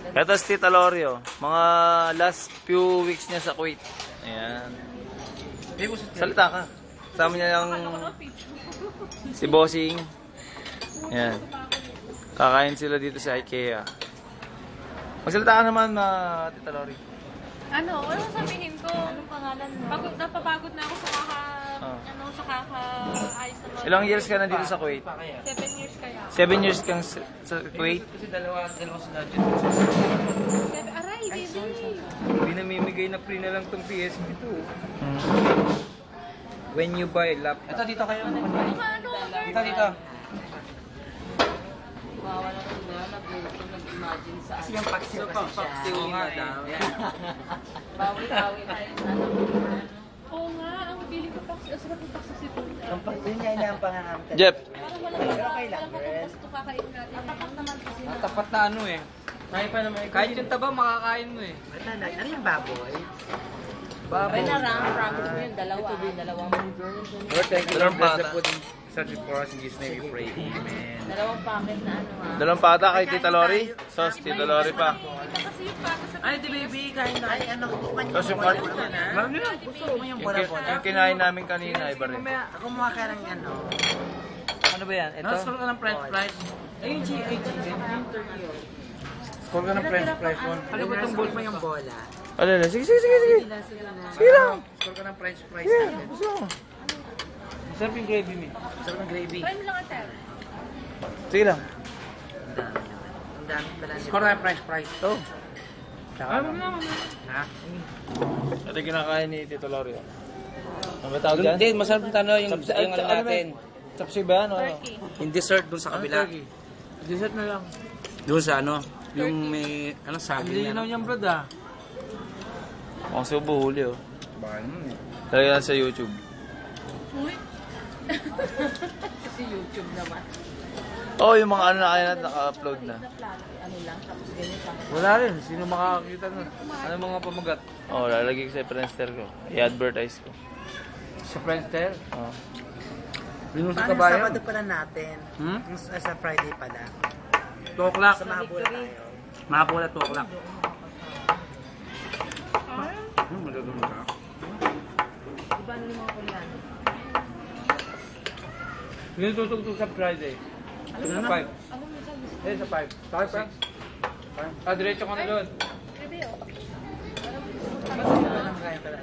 Ito si Tita Lori, oh. Mga last few weeks niya sa Kuwait. Ayan. Salita ka. Kasama niya yung si Bossing. Ayan. Kakain sila dito sa IKEA. Magsalita ka naman, Tita Lori. Ano sasabihin ko? Anong pangalan mo? Napapagod na ako sa kaka-ayos na mga... Ilang years ka na dito sa Kuwait? 7 years kaya. 7 years kang sa Kuwait? Kasi dalawa sila dyan. Aray, baby! Hindi namimigay na free na lang tong PSP to. When you buy laptop. Ito dito kayo. Dito. Mawala ko na, nag-imagine sa... Kasi yung paksiw nga daw. Bawi-bawi tayo sa Oo nga, ang feeling ko sarap yung paksisipon. Yun nga yun ang pangangamit. Jeff. Parang walang gusto kakain natin. Natapat naman kasi. Tapat na ano eh. Kahit yung taba, makakain mo eh. Ano yung baboy? Ay narang, promise mo yun, dalawang Dalawang pata. Such for us in Jesus' name we pray. Amen. dalawang packet na ano ha. Dalawang pata kay Tita Lori. Sos, Tita Lori pa. Kasi yung pata sa... Ay, di baby, kain na. Ay, ano, kukupan Sos yung part. Marami lang. Gusto mo yung Yung kinain namin kanina, iba rin. Ako mukha ka ng ano. Ano ba yan? Ito? Score ka ng french fries. Ayun, chicken. Score ka ng french fries. Ano ba itong ball pa yung bola? Ano na? Sige. Sige lang. Score ka ng french fries. Sige, gusto mo. Sarap yung gravy mo. Sarap ng gravy. Try mo lang ate. Sige lang. Ang dami pala. Score ka ng french fries. Ito. Ha? Ito yung kinakain ni Tito Lori. Ano ba tawag dyan? Hindi, masarap yung tanong yung ano natin. Tapsi ba yan? Yung dessert dun sa kabila. Dessert na lang. Doon sa ano, yung may, ano, saging na. niyang blood ah. Mukhang subo huli oh. Baka naman eh. Talaga yan sa YouTube. Uy! Kasi YouTube naman. Oh, yung mga ano na kaya naka-upload na. Ano lang, tapos ganyan sa... Wala rin. Sino makakakita nun? Ano mga pamagat? Oh, lalagay ko sa Friendster ko. I-advertise ko. Sa Friendster? Oh. Minus sa Paano yung kabayan? Sabado pala natin? Sa Friday pala. 2 o'clock. Sa Mabula tayo. Mapula 2 o'clock. Madadun ka. Iba ano yung mga kulian? Yung tutugtog sa Friday. Sa 5. Eh, sa 5. Sa 5. Ah, diretso ka na doon. Bebe, oh. Ano kaya pala?